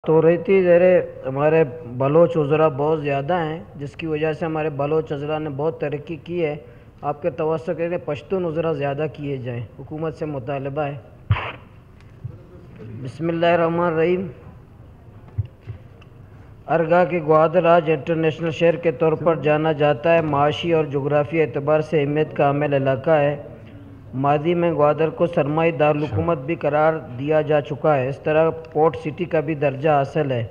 تو رہی تھی ذرے ہمارے بلوچ وزراء بہت زیادہ ہیں، جس کی وجہ سے ہمارے بلوچ وزراء نے بہت ترقی کی ہے۔ آپ کے توسط کے پشتون وزراء زیادہ کیے جائیں، حکومت سے مطالبہ ہے۔ بسم اللہ الرحمن الرحیم۔ ارگا کے گوادر آج انٹرنیشنل شہر کے طور پر جانا جاتا ہے۔ معاشی اور جغرافیائی اعتبار سے اہمیت کا حامل علاقہ ہے۔ ماضی میں گوادر کو سرمائی دارالحکومت بھی قرار دیا جا چکا ہے۔ اس طرح پورٹ سٹی کا بھی درجہ حاصل ہے۔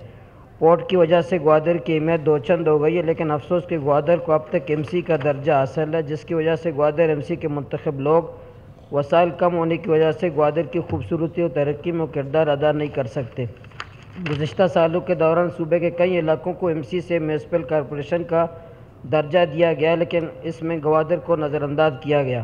پورٹ کی وجہ سے گوادر کی اہمیت دو چند ہو گئی ہے، لیکن افسوس کہ گوادر کو اب تک ایم سی کا درجہ حاصل ہے، جس کی وجہ سے گوادر ایم سی کے منتخب لوگ وسائل کم ہونے کی وجہ سے گوادر کی خوبصورتی اور ترقی میں کردار ادا نہیں کر سکتے۔ گزشتہ سالوں کے دوران صوبے کے کئی علاقوں کو ایم سی سے میونسپل کارپوریشن کا درجہ دیا گیا، لیکن اس میں گوادر کو نظر انداز کیا گیا۔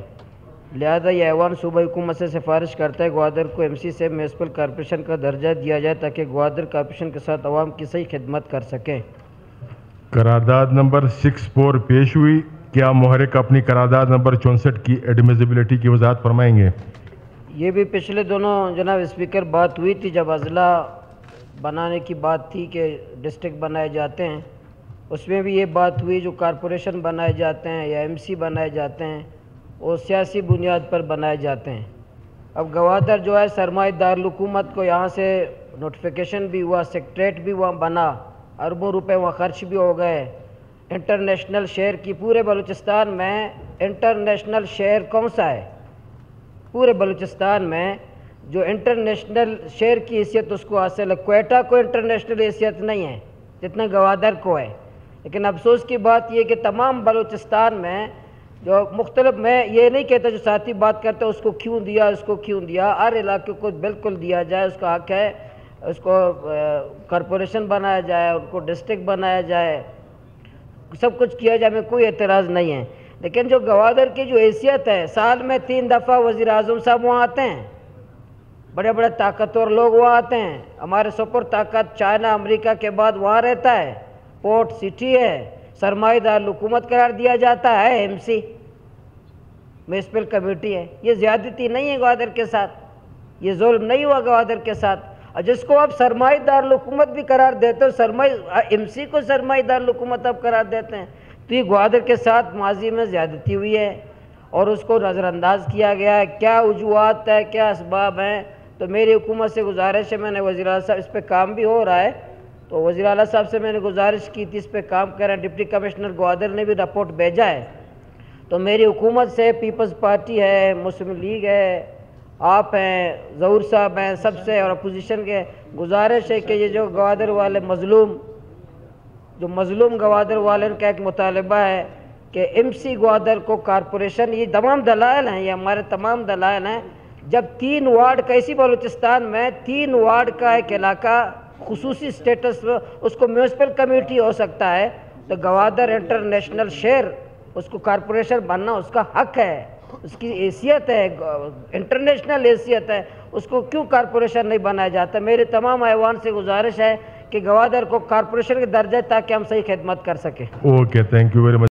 لہذا یہ ایوان صوبائی حکومت سے سفارش کرتا ہے گوادر کو ایم سی سے میونسپل کارپوریشن کا درجہ دیا جائے تاکہ گوادر کارپوریشن کے ساتھ عوام کی صحیح خدمت کر سکیں۔ قرارداد نمبر 64 پیش ہوئی۔ کیا محرک اپنی قرارداد نمبر 64 کی ایڈمیسیبلٹی کی وضاحت فرمائیں گے؟ یہ بھی پچھلے دونوں جناب اسپیکر بات ہوئی تھی، جب اضلاع بنانے کی بات تھی کہ ڈسٹرکٹ بنائے جاتے ہیں، اس میں بھی یہ بات ہوئی جو کارپوریشن بنائے جاتے ہیں یا ایم سی بنائے جاتے ہیں وہ سیاسی بنیاد پر بنائے جاتے ہیں۔ اب گوادر جو ہے سرمائی دارالحکومت کو یہاں سے نوٹیفیکیشن بھی ہوا، سیکٹریٹ بھی وہاں بنا، اربوں روپے وہاں خرچ بھی ہو گئے۔ انٹرنیشنل شہر کی پورے بلوچستان میں انٹرنیشنل شہر کون سا ہے؟ پورے بلوچستان میں جو انٹرنیشنل شہر کی حیثیت اس کو حاصل ہے۔ کوئٹہ کو انٹرنیشنل حیثیت نہیں ہے جتنا گوادر کو ہے، لیکن افسوس کی بات یہ کہ تمام بلوچستان میں جو مختلف، میں یہ نہیں کہتا جو ساتھی بات کرتے اس کو کیوں دیا، اس کو کیوں دیا، ہر علاقے کو بالکل دیا جائے، اس کا حق ہے، اس کو کارپوریشن بنایا جائے، ان کو ڈسٹرکٹ بنایا جائے، سب کچھ کیا جائے، میں کوئی اعتراض نہیں ہے۔ لیکن جو گوادر کی جو حیثیت ہے، سال میں 3 دفعہ وزیر اعظم صاحب وہاں آتے ہیں، بڑے بڑے طاقتور لوگ وہاں آتے ہیں، ہمارے سپر طاقت چائنا امریکہ کے بعد وہاں رہتا ہے، پورٹ سٹی ہے، سرمائی دارالحکومت قرار دیا جاتا ہے، ایم سی میونسپل کمیٹی ہے۔ یہ زیادتی نہیں ہے گوادر کے ساتھ، یہ ظلم نہیں ہوا گوادر کے ساتھ، اور جس کو آپ سرمائی دارالحکومت بھی قرار دیتے ہو، ایم سی کو سرمائی دارالحکومت آپ قرار دیتے ہیں، تو یہ گوادر کے ساتھ ماضی میں زیادتی ہوئی ہے اور اس کو نظر انداز کیا گیا ہے۔ کیا وجوہات ہے، کیا اسباب ہیں؟ تو میری حکومت سے گزارش ہے، میں نے وزیر اعلیٰ صاحب، اس پہ کام بھی ہو رہا ہے، تو وزیر اعلیٰ صاحب سے میں نے گزارش کی تھی اس پہ کام کریں، ڈپٹی کمشنر گوادر نے بھی رپورٹ بھیجا ہے۔ تو میری حکومت سے پیپلز پارٹی ہے، مسلم لیگ ہے، آپ ہیں، ظہور صاحب ہیں، سب سے اور اپوزیشن کے گزارش ہے کہ یہ جو گوادر والے مظلوم گوادر والے کا ایک مطالبہ ہے کہ ایم سی گوادر کو کارپوریشن، یہ تمام دلائل ہیں، یہ ہمارے تمام دلائل ہیں۔ جب 3 وارڈ کا، اسی بلوچستان میں 3 وارڈ کا ایک علاقہ خصوصی سٹیٹس اس کو میونسپل کمیٹی ہو سکتا ہے، تو گوادر انٹرنیشنل شہر، اس کو کارپوریشن بننا اس کا حق ہے، اس کی حیثیت ہے، انٹرنیشنل حیثیت ہے، اس کو کیوں کارپوریشن نہیں بنایا جاتا؟ میرے تمام ایوان سے گزارش ہے کہ گوادر کو کارپوریشن کے درجہ تاکہ ہم صحیح خدمت کر سکیں۔ Okay, thank you very much.